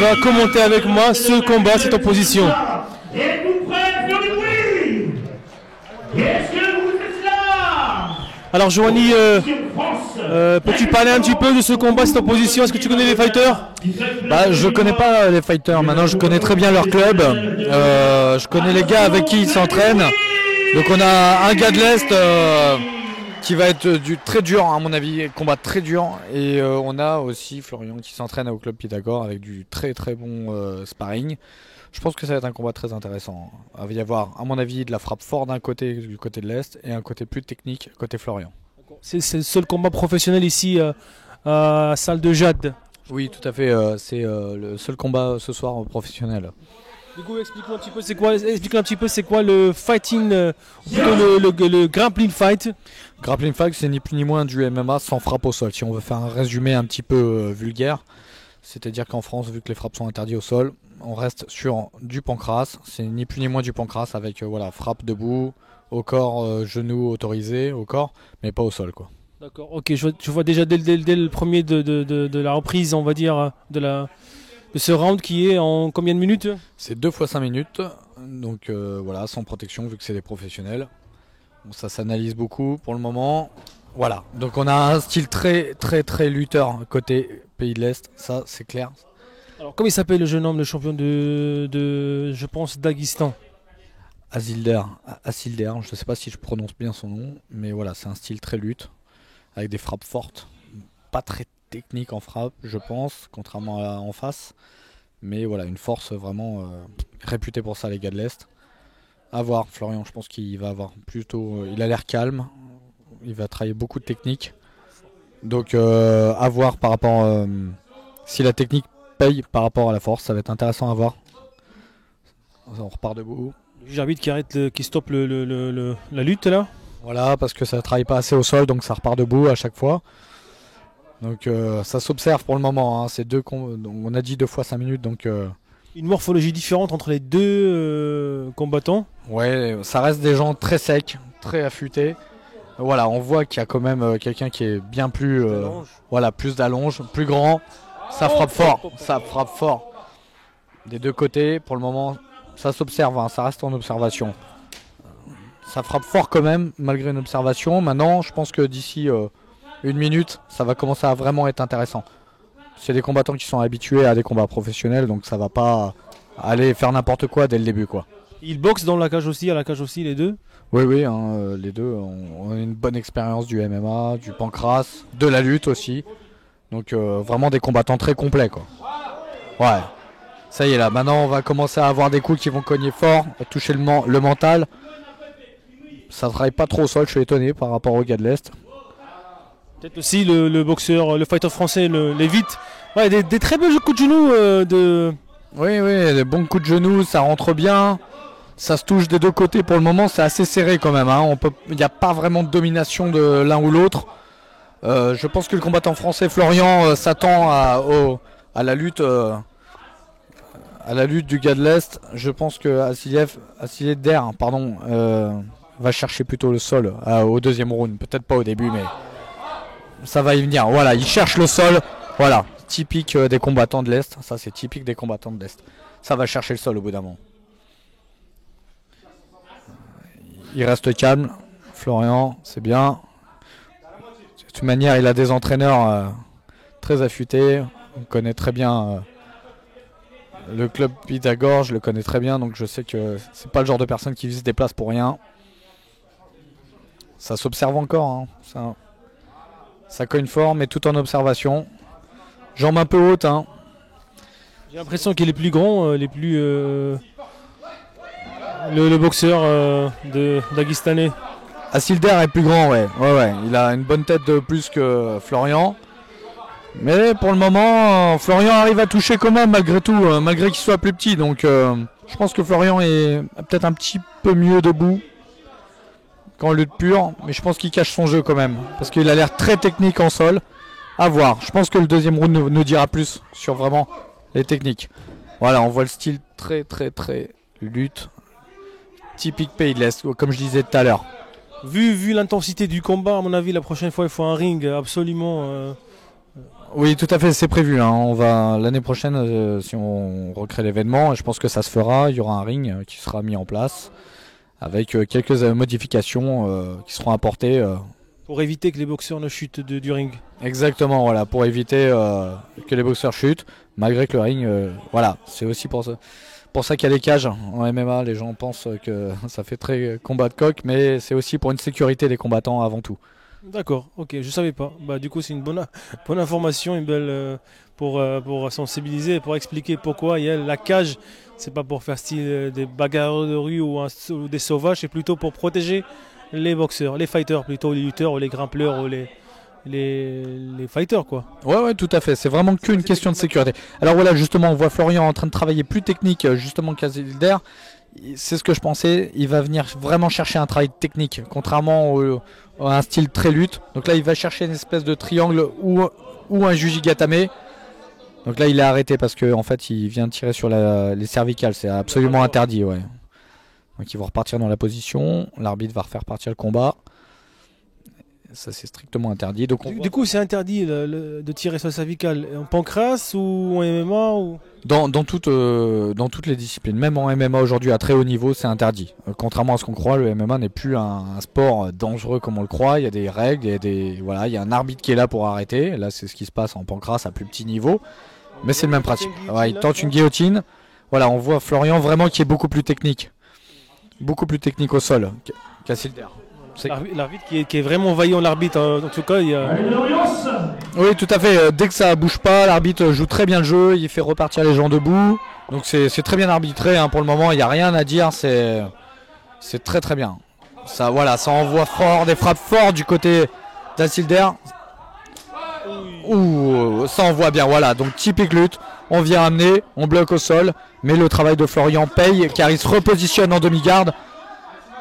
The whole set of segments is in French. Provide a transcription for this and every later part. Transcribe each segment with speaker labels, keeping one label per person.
Speaker 1: vas commenter avec moi ce combat, cette opposition.
Speaker 2: Êtes-vous prêts pour le bruit? Est-ce que vous êtes là?
Speaker 1: Alors Joanie, peux-tu parler un petit peu de ce combat, cette opposition? Est-ce que tu connais les fighters?
Speaker 3: Je connais pas les fighters, maintenant je connais très bien leur club, je connais les gars avec qui ils s'entraînent. Donc on a un gars de l'Est qui va être très dur à mon avis, combat très dur. Et on a aussi Florian qui s'entraîne au club Pythagore avec du très très bon sparring. Je pense que ça va être un combat très intéressant. Il va y avoir à mon avis de la frappe forte d'un côté, du côté de l'Est, et un côté plus technique côté Florian.
Speaker 1: C'est le seul combat professionnel ici à Salle de Jade.
Speaker 3: Oui, tout à fait, c'est le seul combat ce soir professionnel.
Speaker 1: Du coup, explique-nous un petit peu c'est quoi le fighting, plutôt le grappling fight.
Speaker 3: Grappling fight, c'est ni plus ni moins du MMA sans frappe au sol. Si on veut faire un résumé un petit peu vulgaire, c'est-à-dire qu'en France, vu que les frappes sont interdites au sol, on reste sur du pancrace. C'est ni plus ni moins du pancrace avec frappe debout, au corps, genoux autorisés, au corps, mais pas au sol, quoi.
Speaker 1: D'accord, ok, je vois déjà dès le premier de la reprise, on va dire, de ce round qui est en combien de minutes?
Speaker 3: C'est 2 fois 5 minutes, donc sans protection vu que c'est des professionnels. Bon, ça s'analyse beaucoup pour le moment. Voilà, donc on a un style très très très lutteur côté pays de l'Est, ça c'est clair.
Speaker 1: Alors comment il s'appelle le jeune homme, le champion je pense, Daghestan?
Speaker 3: Asilder, je ne sais pas si je prononce bien son nom, mais voilà, c'est un style très lutte, avec des frappes fortes, pas très technique en frappe, je pense, contrairement à en face. Mais voilà, une force vraiment réputée pour ça, les gars de l'Est. À voir, Florian, je pense qu'il va avoir plutôt... il a l'air calme, il va travailler beaucoup de technique. Donc à voir par rapport... si la technique paye par rapport à la force, ça va être intéressant à voir. On repart debout.
Speaker 1: Le juge arbitre qui stoppe la lutte là.
Speaker 3: Voilà, parce que ça ne travaille pas assez au sol, donc ça repart debout à chaque fois. Donc ça s'observe pour le moment, hein. On a dit 2 fois 5 minutes, donc...
Speaker 1: Une morphologie différente entre les deux combattants.
Speaker 3: Ouais, ça reste des gens très secs, très affûtés. Voilà, on voit qu'il y a quand même quelqu'un qui est bien plus... plus d'allonge, plus grand. Ça frappe fort, des deux côtés, pour le moment, ça s'observe, hein, ça reste en observation. Ça frappe fort quand même, malgré une observation. Maintenant, je pense que d'ici... 1 minute, ça va commencer à vraiment être intéressant. C'est des combattants qui sont habitués à des combats professionnels, donc ça va pas aller faire n'importe quoi dès le début, quoi.
Speaker 1: Ils boxent dans la cage aussi, à la cage aussi, les deux?
Speaker 3: Oui, hein, les deux ont une bonne expérience du MMA, du pancrace, de la lutte aussi. Donc vraiment des combattants très complets, quoi. Ouais, ça y est là, maintenant on va commencer à avoir des coups qui vont cogner fort, toucher le mental. Ça travaille pas trop au sol, je suis étonné par rapport aux gars de l'Est.
Speaker 1: Peut-être aussi le boxeur, le fighter français, Lévite. Ouais, des très beaux coups de genoux.
Speaker 3: Oui, des bons coups de genoux, ça rentre bien. Ça se touche des deux côtés pour le moment, c'est assez serré quand même, hein. Il n'y a pas vraiment de domination de l'un ou l'autre. Je pense que le combattant français Florian s'attend à la lutte du gars de l'Est. Je pense que Asilder va chercher plutôt le sol au deuxième round. Peut-être pas au début, mais... ça va y venir, voilà, il cherche le sol, voilà, typique des combattants de l'Est, ça c'est typique des combattants de l'Est. Ça va chercher le sol au bout d'un moment. Il reste calme, Florian, c'est bien. De toute manière, il a des entraîneurs très affûtés, on connaît très bien le club Pythagore, je le connais très bien, donc je sais que c'est pas le genre de personne qui se déplace pour rien. Ça s'observe encore, hein, ça cogne fort, mais tout en observation. Jambes un peu hautes, hein.
Speaker 1: J'ai l'impression qu'il est plus grand, le boxeur Daghestanais.
Speaker 3: Asilder est plus grand, ouais. Il a une bonne tête de plus que Florian. Mais pour le moment, Florian arrive à toucher quand même, malgré tout, malgré qu'il soit plus petit. Donc je pense que Florian est peut-être un petit peu mieux debout qu'en lutte pure, mais je pense qu'il cache son jeu quand même, parce qu'il a l'air très technique en sol. À voir, je pense que le deuxième round nous dira plus sur vraiment les techniques. Voilà, on voit le style très très très lutte, typique pays de l'Est, comme je disais tout à l'heure.
Speaker 1: Vu l'intensité du combat, à mon avis, la prochaine fois il faut un ring absolument
Speaker 3: Oui, tout à fait, c'est prévu. Hein. On va l'année prochaine, si on recrée l'événement, je pense que ça se fera. Il y aura un ring qui sera mis en place avec quelques modifications qui seront apportées.
Speaker 1: Pour éviter que les boxeurs ne chutent du ring.
Speaker 3: Exactement, voilà, pour éviter que les boxeurs chutent, malgré que le ring, voilà, c'est aussi pour ça qu'il y a les cages en MMA. Les gens pensent que ça fait très combat de coq, mais c'est aussi pour une sécurité des combattants avant tout.
Speaker 1: D'accord, ok, je savais pas. Bah, du coup, c'est une bonne information, une belle pour sensibiliser, pour expliquer pourquoi il y a la cage. C'est pas pour faire style des bagarres de rue ou des sauvages, c'est plutôt pour protéger les boxeurs, les fighters plutôt, les lutteurs ou les grimpeurs ou les fighters quoi.
Speaker 3: Ouais, tout à fait. C'est vraiment qu'une question de sécurité. Alors voilà, justement, on voit Florian en train de travailler plus technique, justement, qu'Azilder. C'est ce que je pensais. Il va venir vraiment chercher un travail technique, contrairement à un style très lutte. Donc là, il va chercher une espèce de triangle ou un jujigatame. Donc là, il est arrêté parce que en fait, il vient tirer sur les cervicales. C'est absolument interdit, ouais. Donc ils vont repartir dans la position. L'arbitre va refaire partir le combat. Ça, c'est strictement interdit. Donc
Speaker 1: du coup, c'est interdit de tirer sur la cervicale en pancrace ou en MMA ou...
Speaker 3: Dans toutes les disciplines, même en MMA aujourd'hui à très haut niveau, c'est interdit. Contrairement à ce qu'on croit, le MMA n'est plus un sport dangereux comme on le croit. Il y a des règles, il y a un arbitre qui est là pour arrêter. Là, c'est ce qui se passe en pancrace à plus petit niveau, mais c'est le même principe. Ouais, il tente une guillotine. Voilà, on voit Florian vraiment qui est beaucoup plus technique au sol qu'Azilder.
Speaker 1: L'arbitre qui est vraiment vaillant, l'arbitre. En tout cas, il y a...
Speaker 3: Oui, tout à fait. Dès que ça bouge pas, l'arbitre joue très bien le jeu. Il fait repartir les gens debout. Donc c'est très bien arbitré. Hein. Pour le moment, il n'y a rien à dire. C'est très très bien. Ça envoie fort, des frappes fortes du côté d'Azilder. Ouh, ça envoie bien. Voilà, donc typique lutte. On vient amener, on bloque au sol. Mais le travail de Florian paye car il se repositionne en demi-garde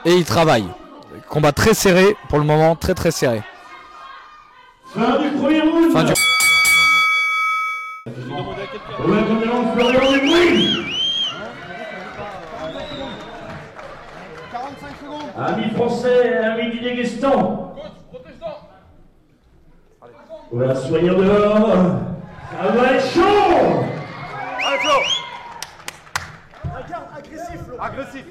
Speaker 3: et il travaille. Combat très serré pour le moment, très très serré.
Speaker 2: Fin du premier round.
Speaker 3: Fin du...
Speaker 2: Amis français, amis du Daghestan. Voilà, soignons dehors. Ça va être chaud.
Speaker 4: Allez Flo. Agressif.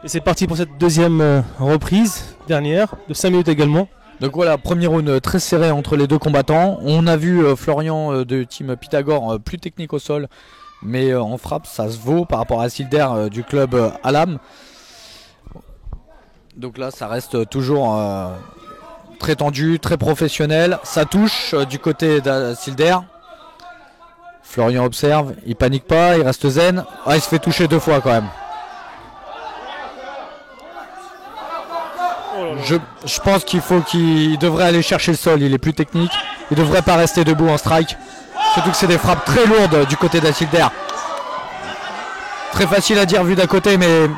Speaker 1: Et c'est parti pour cette deuxième reprise, dernière, de 5 minutes également.
Speaker 3: Donc voilà, premier round très serré entre les deux combattants. On a vu Florian de team Pythagore plus technique au sol, mais en frappe ça se vaut par rapport à Azilder du club Alam. Donc là ça reste toujours très tendu, très professionnel. Ça touche du côté d'Azilder. Florian observe, il panique pas, il reste zen. Ah, il se fait toucher 2 fois quand même. Je pense qu'il devrait aller chercher le sol, il est plus technique. Il devrait pas rester debout en strike. Surtout que c'est des frappes très lourdes du côté d'Azilder. Très facile à dire vu d'à côté, mais...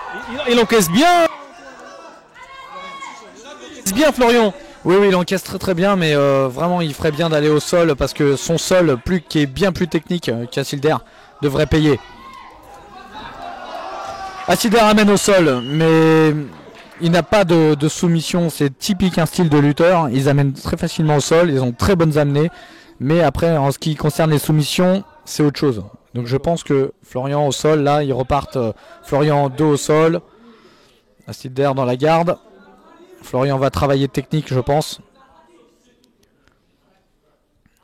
Speaker 1: Il encaisse bien. C'est bien Florian.
Speaker 3: Oui, il encaisse très très bien, mais vraiment il ferait bien d'aller au sol parce que son sol, qui est bien plus technique qu'Azilder, devrait payer. Azilder amène au sol, mais il n'a pas de soumission, c'est typique un style de lutteur. Ils amènent très facilement au sol, ils ont très bonnes amenées, mais après en ce qui concerne les soumissions, c'est autre chose. Donc je pense que Florian au sol, là ils repartent, Florian dos au sol, Azilder dans la garde. Florian va travailler technique, je pense.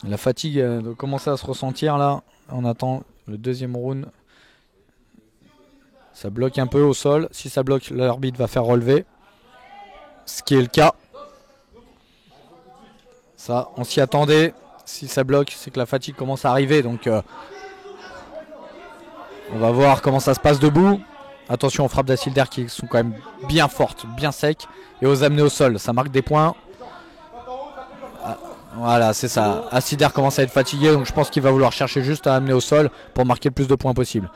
Speaker 3: La fatigue doit commencer à se ressentir là. On attend le deuxième round. Ça bloque un peu au sol. Si ça bloque, l'arbitre va faire relever. Ce qui est le cas. Ça, on s'y attendait. Si ça bloque, c'est que la fatigue commence à arriver. Donc, on va voir comment ça se passe debout. Attention aux frappes d'Azilder qui sont quand même bien fortes, bien secs. Et aux amener au sol, ça marque des points. Voilà, c'est ça. Azilder commence à être fatigué, donc je pense qu'il va vouloir chercher juste à amener au sol pour marquer le plus de points possible.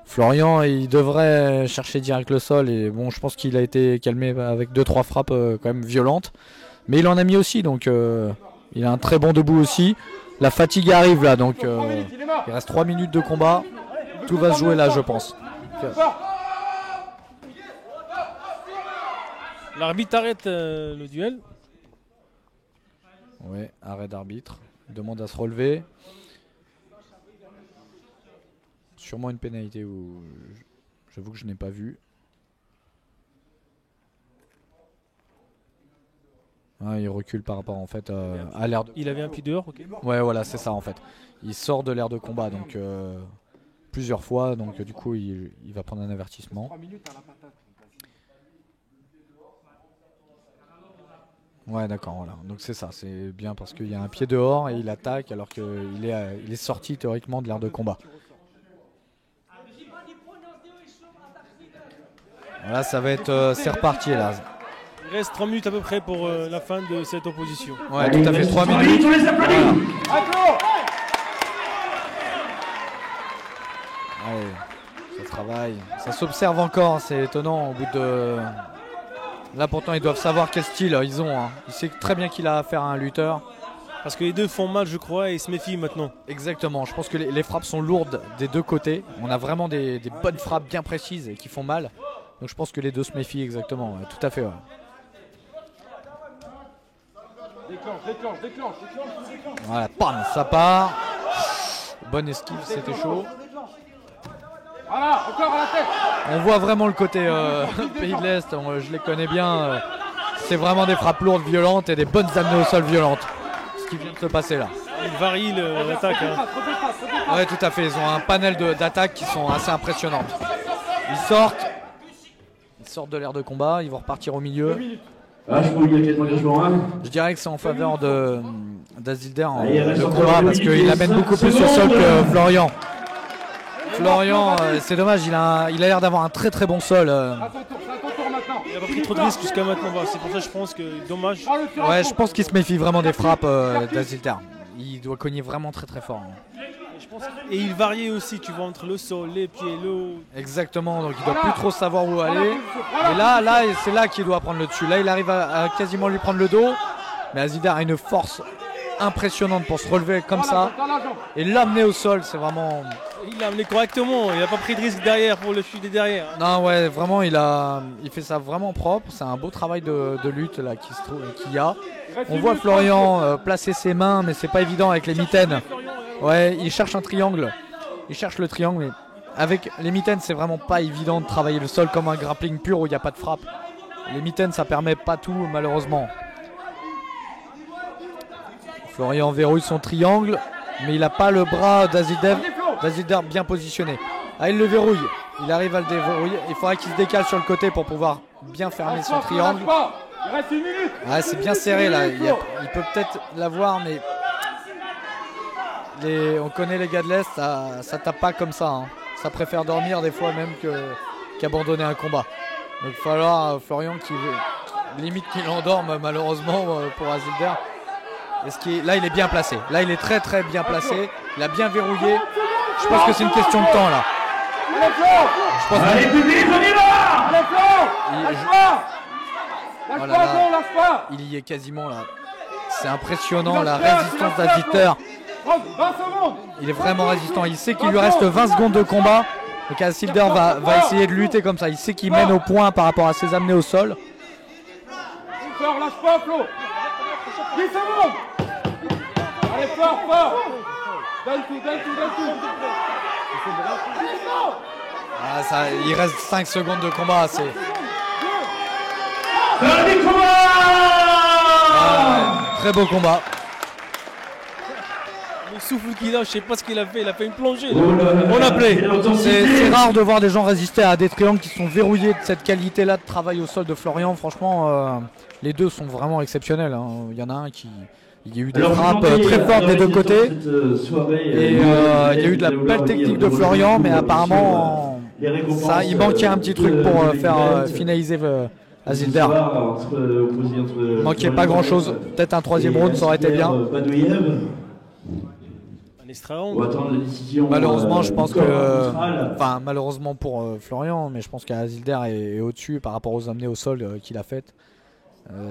Speaker 3: Florian, il devrait chercher direct le sol. Et bon, je pense qu'il a été calmé avec 2-3 frappes quand même violentes. Mais il en a mis aussi, donc il a un très bon debout aussi. La fatigue arrive là, donc il reste 3 minutes de combat. Tout va se jouer là, je pense.
Speaker 1: L'arbitre arrête le duel.
Speaker 3: Ouais, arrêt d'arbitre. Il demande à se relever. Sûrement une pénalité où j'avoue que je n'ai pas vu. Ouais, il recule par rapport en fait à l'air de...
Speaker 1: Il avait un pied dehors, ok.
Speaker 3: Ouais, voilà, c'est ça en fait. Il sort de l'air de combat donc plusieurs fois, donc du coup il va prendre un avertissement. Ouais, d'accord, voilà. Donc c'est ça, c'est bien parce qu'il y a un pied dehors et il attaque alors qu'il est sorti théoriquement de l'air de combat. Voilà, ça va être, c'est reparti là.
Speaker 1: Il reste 3 minutes à peu près pour la fin de cette opposition.
Speaker 3: Ouais, tout à fait, 3 minutes.
Speaker 2: On les applaudit.
Speaker 3: Voilà. Allez, ça travaille. Ça s'observe encore, c'est étonnant au bout de... Là pourtant ils doivent savoir quel style ils ont. Il sait très bien qu'il a affaire à un lutteur.
Speaker 1: Parce que les deux font mal, je crois, et ils se méfient maintenant.
Speaker 3: Exactement, je pense que les frappes sont lourdes des deux côtés. On a vraiment des bonnes frappes bien précises et qui font mal. Donc je pense que les deux se méfient exactement, ouais, tout à fait. Ouais.
Speaker 4: Déclenche.
Speaker 3: Voilà, bam, ça part. Bonne esquive, c'était chaud.
Speaker 4: Voilà, encore à la tête.
Speaker 3: On voit vraiment le côté Pays de l'Est, je les connais bien. C'est vraiment des frappes lourdes, violentes et des bonnes amenées au sol violentes. Ce qui vient de se passer là.
Speaker 1: Il varie l'attaque. Hein.
Speaker 3: Ouais, tout à fait, ils ont un panel d'attaques qui sont assez impressionnantes. Ils sortent de l'air de combat, ils vont repartir au milieu. Je dirais que c'est en faveur d'Azilder le combat parce qu'il amène beaucoup plus au sol que Florian. Florian, c'est dommage, il a l'air d'avoir un très très bon sol.
Speaker 1: Il n'a pas pris trop de risques jusqu'à maintenant. C'est pour ça que je pense que dommage.
Speaker 3: Ouais, je pense qu'il se méfie vraiment des frappes d'Azilder. Il doit cogner vraiment très très fort.
Speaker 1: Et il variait aussi, tu vois, entre le sol, les pieds, l'eau.
Speaker 3: Exactement, donc il doit plus trop savoir où aller. Et là c'est là qu'il doit prendre le dessus. Là, il arrive à quasiment lui prendre le dos. Mais Azilder a une force impressionnante pour se relever comme ça. Et l'amener au sol, c'est vraiment...
Speaker 1: Il l'a amené correctement, il n'a pas pris de risque derrière pour le chuter derrière.
Speaker 3: Non, ouais, vraiment, il fait ça vraiment propre. C'est un beau travail de lutte là qu'il y a. On voit Florian placer ses mains, mais c'est pas évident avec les mitaines. Ouais, il cherche un triangle. Il cherche le triangle, mais avec les mitaines, c'est vraiment pas évident de travailler le sol comme un grappling pur où il n'y a pas de frappe. Les mitaines, ça permet pas tout, malheureusement. Florian verrouille son triangle, mais il n'a pas le bras d'Azilder bien positionné. Ah, il le verrouille. Il arrive à le déverrouiller. Il faudra qu'il se décale sur le côté pour pouvoir bien fermer son triangle.
Speaker 4: Il reste 1 minute.
Speaker 3: Ah, c'est bien serré là. Il peut peut-être l'avoir, mais on connaît les gars de l'Est, ça tape pas comme ça. Hein. Ça préfère dormir des fois même qu'abandonner un combat. Donc il va falloir Florian limite qu'il endorme malheureusement pour Azilder. Là il est bien placé. Là il est très très bien placé. Il a bien verrouillé. Je pense que c'est une question de temps là.
Speaker 2: Allez, public, on y va.
Speaker 4: Lâche pas.
Speaker 3: Il y est quasiment là. C'est impressionnant la résistance d'Azilder.
Speaker 4: 20 secondes.
Speaker 3: Il est vraiment résistant. Il sait qu'il lui reste 20 secondes de combat. Donc Azilder va essayer de lutter comme ça. Il sait qu'il mène au point par rapport à ses amenées au sol.
Speaker 4: Lâche pas, Flo. 10 secondes. Allez, fort. Donne tout.
Speaker 3: Ah, il reste 5 secondes de combat. Très beau combat.
Speaker 1: Le souffle qu'il a, je sais pas ce qu'il a fait une plongée. On a play.
Speaker 3: C'est rare de voir des gens résister à des triangles qui sont verrouillés de cette qualité-là de travail au sol de Florian. Franchement, les deux sont vraiment exceptionnels. Hein. Il y en a un il y a eu des frappes très fortes des deux côtés. Et il y a eu de la belle technique de Florian, mais apparemment, il manquait un petit truc pour faire finaliser Azilder. Il manquait pas grand-chose. Peut-être un troisième round, ça aurait été bien. Malheureusement, je pense que... Enfin, malheureusement pour Florian, mais je pense qu'Azilder est au-dessus par rapport aux amenées au sol qu'il a faites.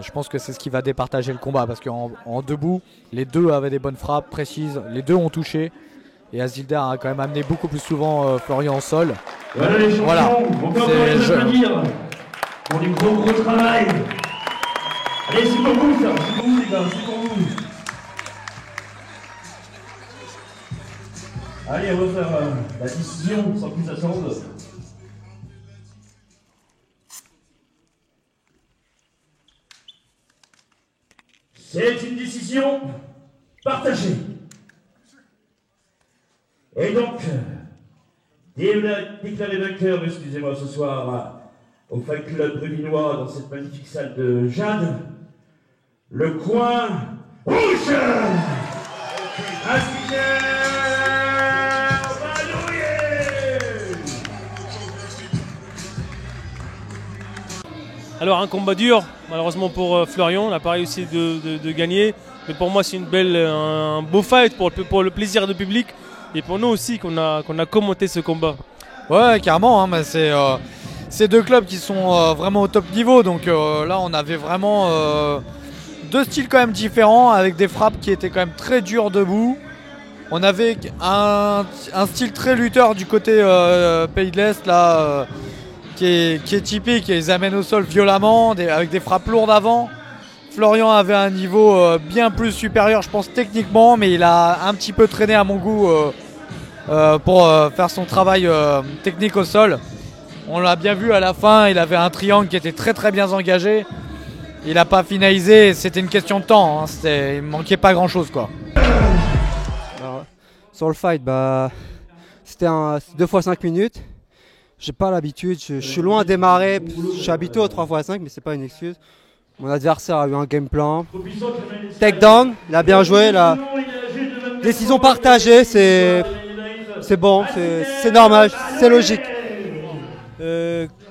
Speaker 3: Je pense que c'est ce qui va départager le combat parce qu'en debout, les deux avaient des bonnes frappes précises, les deux ont touché et Azilder a quand même amené beaucoup plus souvent Florian au sol.
Speaker 2: Voilà les champions,
Speaker 3: voilà.
Speaker 2: encore les applaudir pour du gros travail. Allez, c'est pour vous ça, c'est pour vous les gars, c'est pour vous. Allez, on va faire la décision sans plus attendre. C'est une décision partagée. Et donc, déclaré vainqueur, excusez-moi, ce soir, au Fan Club Bruvinois, dans cette magnifique salle de Jade, le coin rouge.
Speaker 1: Alors un combat dur, malheureusement pour Florian, on a pas réussi de gagner. Mais pour moi c'est un beau fight pour le plaisir du public et pour nous aussi qu'on a commenté ce combat.
Speaker 3: Ouais, carrément, hein, mais c'est deux clubs qui sont vraiment au top niveau. Donc là on avait vraiment deux styles quand même différents avec des frappes qui étaient quand même très dures debout. On avait un style très lutteur du côté Pays de l'Est là. Qui est typique, et ils amènent au sol violemment, avec des frappes lourdes avant. Florian avait un niveau bien plus supérieur, je pense, techniquement, mais il a un petit peu traîné à mon goût pour faire son travail technique au sol. On l'a bien vu à la fin, il avait un triangle qui était très très bien engagé. Il n'a pas finalisé, c'était une question de temps, hein, il ne manquait pas grand chose quoi.
Speaker 5: Alors, sur le fight, c'était 2 fois 5 minutes. J'ai pas l'habitude, je suis loin de démarrer, je suis habitué au 3x5 mais c'est pas une excuse. Mon adversaire a eu un game plan. Takedown, il a bien joué, la décision partagée, c'est bon, c'est normal, c'est logique.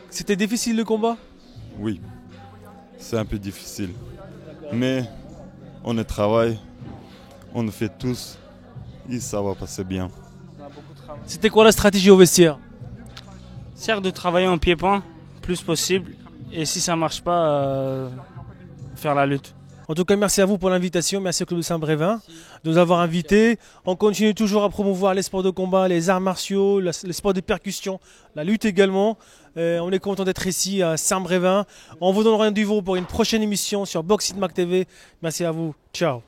Speaker 1: C'était difficile le combat?
Speaker 6: Oui, c'est un peu difficile. Mais on y travaille, on le fait tous et ça va passer bien.
Speaker 1: C'était quoi la stratégie au vestiaire?
Speaker 7: Certes de travailler en pied-point, plus possible, et si ça marche pas, faire la lutte.
Speaker 1: En tout cas, merci à vous pour l'invitation, merci au Club de Saint-Brévin de nous avoir invités. On continue toujours à promouvoir les sports de combat, les arts martiaux, les sports de percussion, la lutte également. On est content d'être ici à Saint-Brévin. On vous donne rendez-vous pour une prochaine émission sur Boxing Mag TV. Merci à vous, ciao.